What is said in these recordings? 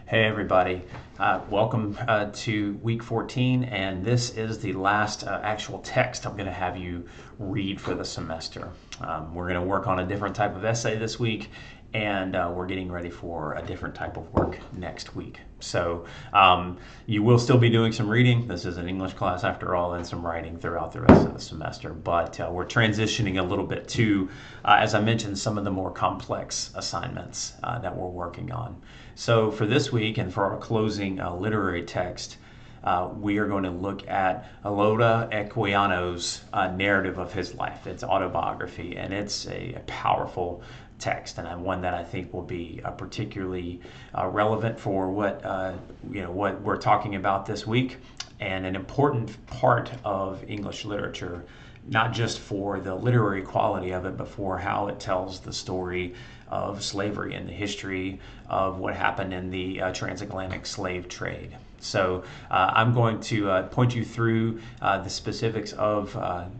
Hey everybody, welcome to week 14, and this is the last actual text I'm going to have you read for the semester. We're going to work on a different type of essay this week, and we're getting ready for a different type of work next week. So you will still be doing some reading. This is an English class after all, and some writing throughout the rest of the semester. But we're transitioning a little bit to, as I mentioned, some of the more complex assignments that we're working on. So for this week and for our closing literary text, we are going to look at Aloda Equiano's narrative of his life. It's autobiography, and it's a powerful text, and one that I think will be particularly relevant for what we're talking about this week, and an important part of English literature, not just for the literary quality of it, but for how it tells the story of slavery and the history of what happened in the transatlantic slave trade. So I'm going to point you through the specifics of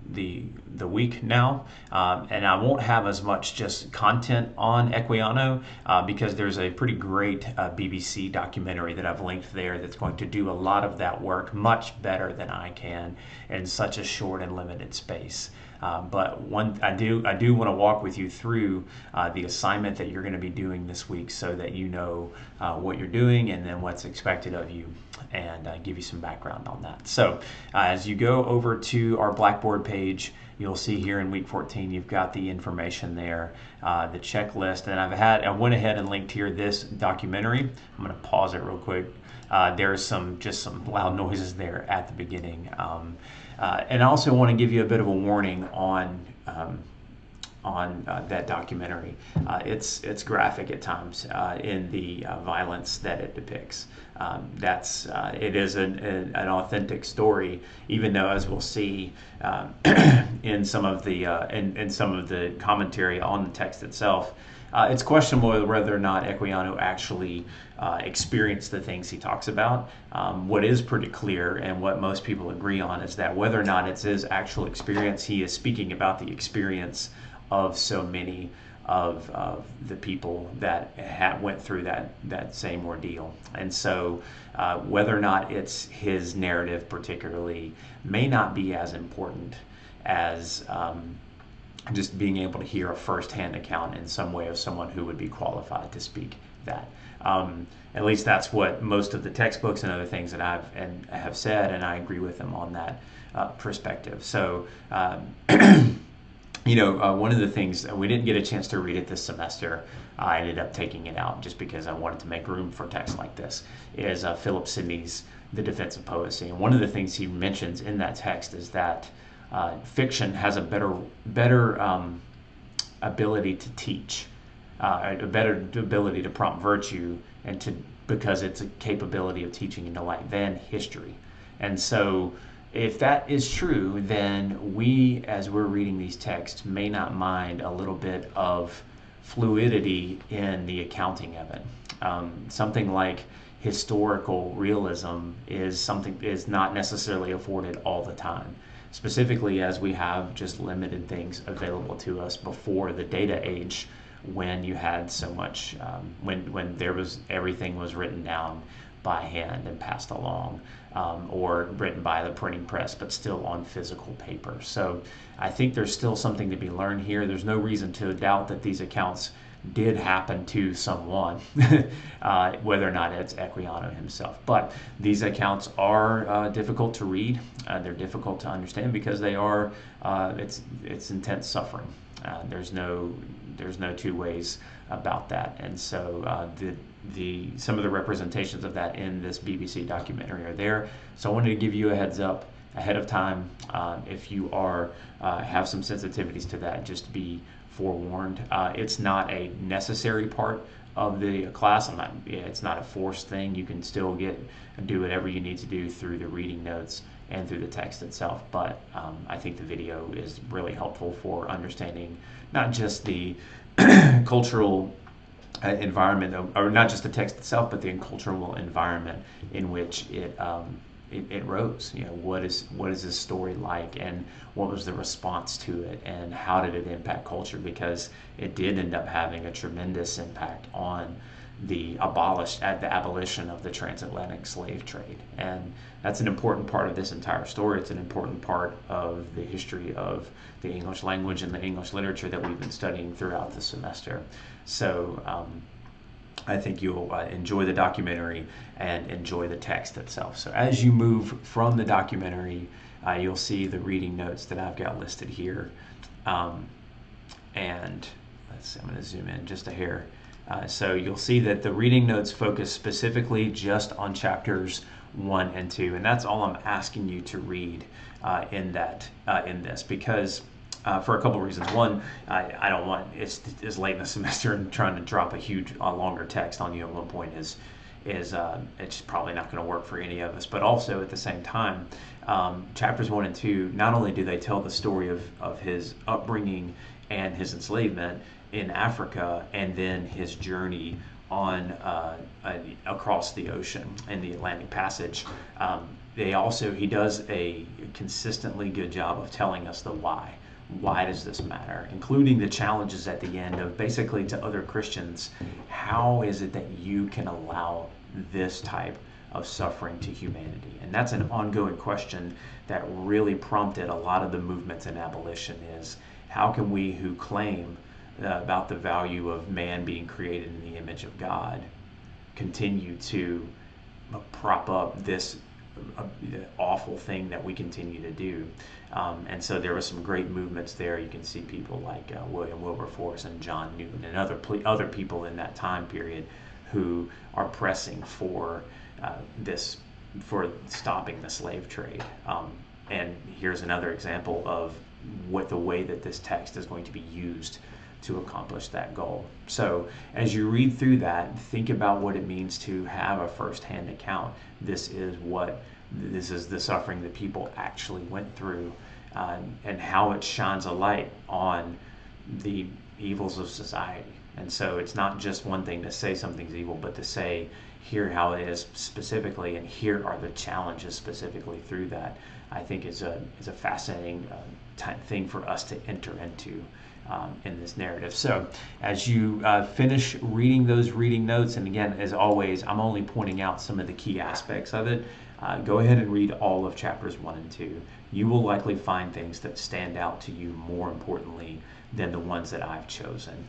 the week now, and I won't have as much just content on Equiano because there's a pretty great BBC documentary that I've linked there that's going to do a lot of that work much better than I can in such a short and limited space. But I do want to walk with you through the assignment that you're going to be doing this week, so that you know what you're doing and then what's expected of you, and give you some background on that. So as you go over to our Blackboard page, you'll see here in week 14 you've got the information there, the checklist, and I went ahead and linked here this documentary. I'm going to pause it real quick. There's some loud noises there at the beginning. And I also want to give you a bit of a warning on that documentary. It's graphic at times in the violence that it depicts. It is an authentic story, even though, as we'll see in some of the commentary on the text itself, it's questionable whether or not Equiano actually experienced the things he talks about. What is pretty clear, and what most people agree on, is that whether or not it's his actual experience, he is speaking about the experience of so many of the people that went through that same ordeal. And so whether or not it's his narrative particularly may not be as important as just being able to hear a first-hand account in some way of someone who would be qualified to speak that. At least that's what most of the textbooks and other things that have said, and I agree with them on that perspective. So, one of the things, we didn't get a chance to read it this semester. I ended up taking it out just because I wanted to make room for text like this, is Philip Sidney's The Defense of Poesy. And one of the things he mentions in that text is that fiction has a better ability to teach, a better ability to prompt virtue, because it's a capability of teaching into light than history. And so if that is true, then we, as we're reading these texts, may not mind a little bit of fluidity in the accounting of it. Something like historical realism is not necessarily afforded all the time, specifically as we have just limited things available to us before the data age, when you had so much, when everything was written down by hand and passed along, or written by the printing press, but still on physical paper. So I think there's still something to be learned here. There's no reason to doubt that these accounts did happen to someone, whether or not it's Equiano himself. But these accounts are difficult to read. They're difficult to understand because they are it's intense suffering. There's no two ways about that. And so some of the representations of that in this BBC documentary are there. So I wanted to give you a heads up ahead of time. If you have some sensitivities to that, just be forewarned. It's not a necessary part of the class. It's not a forced thing. You can still do whatever you need to do through the reading notes and through the text itself. But I think the video is really helpful for understanding not just the cultural environment, or not just the text itself, but the cultural environment in which it rose. What is this story like, and what was the response to it, and how did it impact culture? Because it did end up having a tremendous impact on the abolition of the transatlantic slave trade. And that's an important part of this entire story. It's an important part of the history of the English language and the English literature that we've been studying throughout the semester. So I think you'll enjoy the documentary and enjoy the text itself. So as you move from the documentary, you'll see the reading notes that I've got listed here. And let's see, I'm going to zoom in just a hair. So you'll see that the reading notes focus specifically just on chapters 1 and 2, and that's all I'm asking you to read in this, because for a couple of reasons. One, I don't want it's late in the semester and trying to drop a longer text on you at one point is it's probably not going to work for any of us. But also at the same time, chapters 1 and 2, not only do they tell the story of his upbringing and his enslavement in Africa, and then his journey on across the ocean in the Atlantic Passage. He does a consistently good job of telling us the why. Why does this matter? Including the challenges at the end of basically to other Christians. How is it that you can allow this type of suffering to humanity? And that's an ongoing question that really prompted a lot of the movements in abolition is, how can we who claim about the value of man being created in the image of God continue to prop up this awful thing that we continue to do? And so there were some great movements there. You can see people like William Wilberforce and John Newton and other people in that time period who are pressing for for stopping the slave trade. And here's another example of what the way that this text is going to be used to accomplish that goal. So as you read through that, think about what it means to have a first-hand account. This is the suffering that people actually went through, and how it shines a light on the evils of society. And so it's not just one thing to say something's evil, but to say, here how it is specifically, and here are the challenges specifically through that, I think is a fascinating thing for us to enter into in this narrative. So as you finish reading those reading notes, and again, as always, I'm only pointing out some of the key aspects of it. Go ahead and read all of chapters 1 and 2. You will likely find things that stand out to you more importantly than the ones that I've chosen.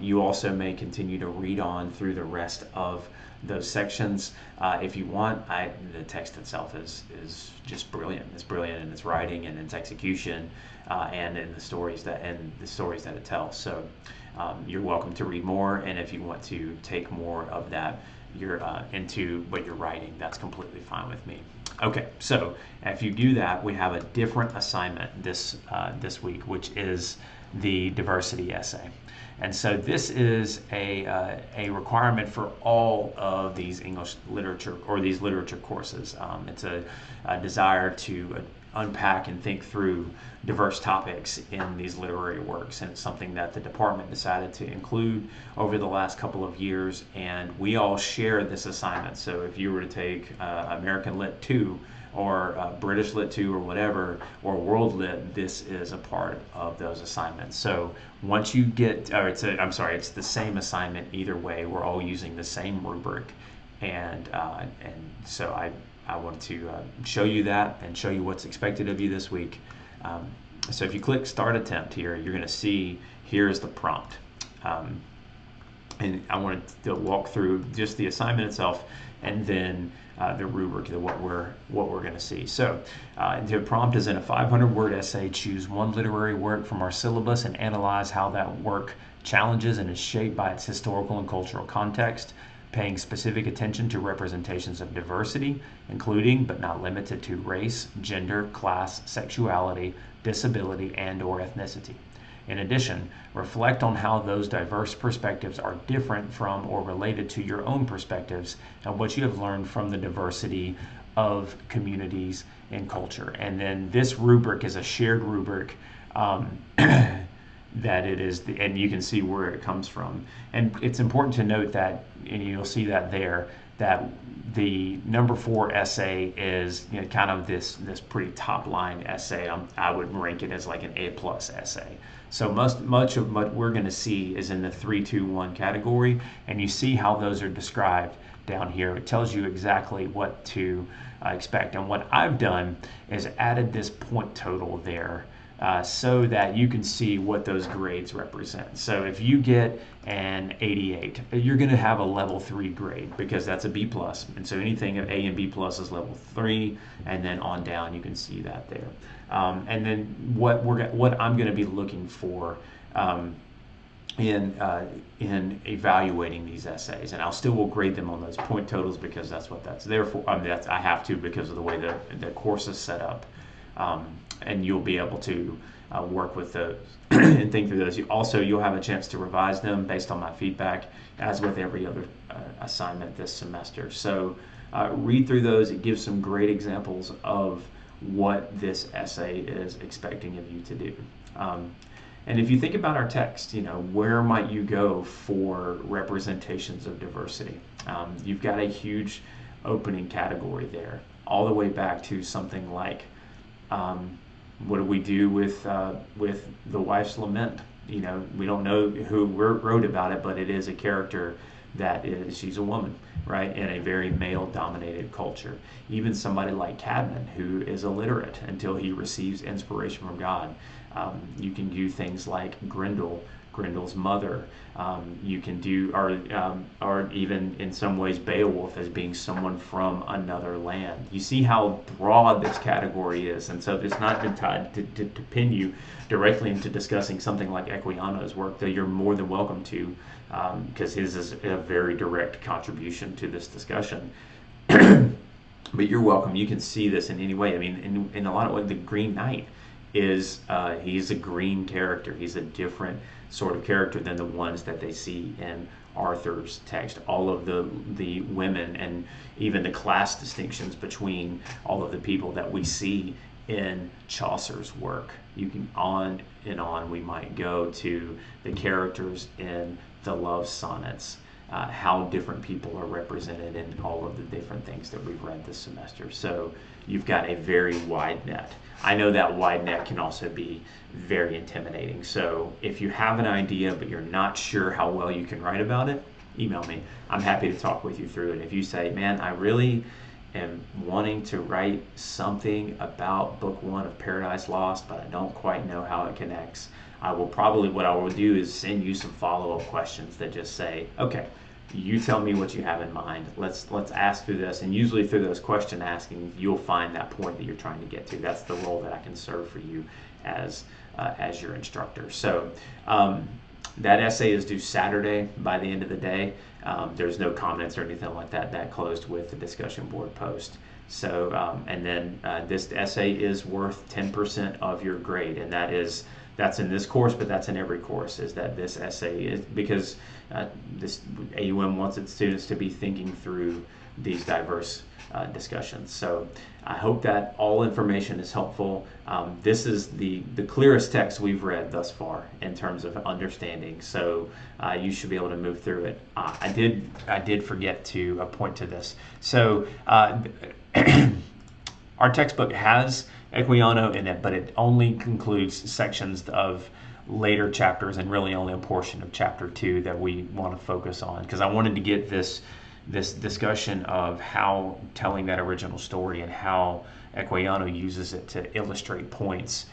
You also may continue to read on through the rest of those sections if you want. The text itself is just brilliant. It's brilliant in its writing and its execution, and in the stories that it tells. So you're welcome to read more, and if you want to take more of that into what you're writing, that's completely fine with me. Okay, so if you do that, we have a different assignment this week, which is the diversity essay. And so this is a requirement for all of these English literature or these literature courses. It's a desire to unpack and think through diverse topics in these literary works, and it's something that the department decided to include over the last couple of years, and we all share this assignment. So if you were to take American Lit 2 or British Lit 2 or whatever, or World Lit, this is a part of those assignments. So once you get, it's the same assignment either way. We're all using the same rubric, and so I want to show you that and show you what's expected of you this week. So if you click Start Attempt here, you're going to see here's the prompt. And I wanted to walk through just the assignment itself, and then the rubric, what we're going to see. So the prompt is: in a 500-word essay, choose one literary work from our syllabus and analyze how that work challenges and is shaped by its historical and cultural context, paying specific attention to representations of diversity, including but not limited to race, gender, class, sexuality, disability, and/or ethnicity. In addition, reflect on how those diverse perspectives are different from or related to your own perspectives, and what you have learned from the diversity of communities and culture. And then this rubric is a shared rubric that it is, and you can see where it comes from. And it's important to note that, and you'll see that there, that the number 4 essay is, you know, kind of this pretty top line essay. I would rank it as like an A+ essay. So much of what we're going to see is in the 3, 2, 1 category, and you see how those are described down here. It tells you exactly what to expect. And what I've done is added this point total there so that you can see what those grades represent. So if you get an 88, you're going to have a level 3 grade because that's a B+. And so anything of A and B+ is level 3, and then on down you can see that there. And then what I'm going to be looking for in evaluating these essays, and I'll still will grade them on those point totals because that's what that's there for. I have to because of the way the course is set up. And you'll be able to work with those and think through those. You'll have a chance to revise them based on my feedback, as with every other assignment this semester. So read through those. It gives some great examples of what this essay is expecting of you to do. And if you think about our text, you know, where might you go for representations of diversity? You've got a huge opening category there, all the way back to something like, what do we do with the wife's lament? You know, we don't know who wrote about it, but it is a character she's a woman, right, in a very male-dominated culture. Even somebody like Cadman, who is illiterate until he receives inspiration from God. You can do things like Grendel's mother. You can do, or even in some ways Beowulf as being someone from another land. You see how broad this category is, and so it's not been tied to pin you directly into discussing something like Equiano's work, though you're more than welcome to, because his is a very direct contribution to this discussion. But you're welcome. You can see this in any way. I mean, in a lot of ways, the Green Knight is he's a green character. He's a different sort of character than the ones that they see in Arthur's text. All of the women and even the class distinctions between all of the people that we see in Chaucer's work. You can on and on we might go to the characters in the love sonnets, how different people are represented in all of the different things that we've read this semester. So you've got a very wide net. I know that wide net can also be very intimidating. So if you have an idea but you're not sure how well you can write about it, email me. I'm happy to talk with you through it. If you say, man, I really am wanting to write something about book 1 of Paradise Lost, but I don't quite know how it connects, what I will do is send you some follow-up questions that just say, okay, you tell me what you have in mind. Let's ask through this, and usually through those question asking, you'll find that point that you're trying to get to. That's the role that I can serve for you as your instructor. So that essay is due Saturday by the end of the day. There's no comments or anything like that. That closed with the discussion board post. So and then this essay is worth 10% of your grade, and that's in this course, but that's in every course, is that this essay is, because this AUM wants its students to be thinking through these diverse discussions. So I hope that all information is helpful. This is the clearest text we've read thus far in terms of understanding, so you should be able to move through it. I did forget to point to this. So our textbook has Equiano in it, but it only concludes sections of later chapters and really only a portion of chapter 2 that we want to focus on, because I wanted to get this discussion of how telling that original story and how Equiano uses it to illustrate points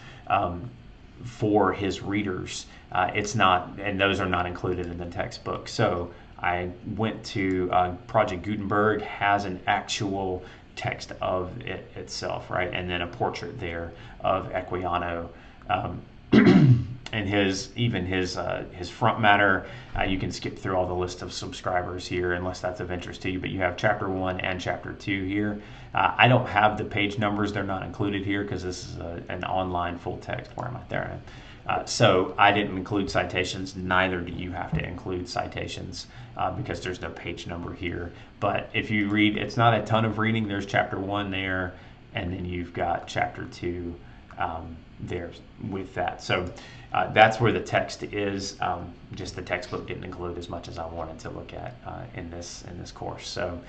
for his readers. It's not, and those are not included in the textbook. So I went to Project Gutenberg has an actual text of it itself, right, and then a portrait there of Equiano, and his front matter. You can skip through all the list of subscribers here unless that's of interest to you, but you have chapter 1 and chapter 2 here. I don't have the page numbers. They're not included here because this is an online full text. Where am I? There. So I didn't include citations. Neither do you have to include citations because there's no page number here. But if you read, it's not a ton of reading. There's chapter 1 there, and then you've got chapter 2 there with that. So that's where the text is. Just the textbook didn't include as much as I wanted to look at in this course. So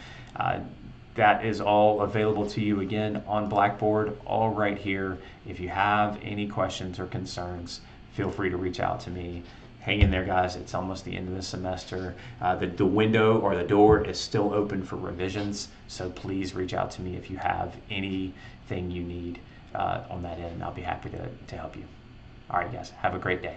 that is all available to you again on Blackboard, all right here. If you have any questions or concerns, feel free to reach out to me. Hang in there, guys. It's almost the end of the semester. The window or the door is still open for revisions, so please reach out to me if you have anything you need on that end. I'll be happy to help you. All right, guys. Have a great day.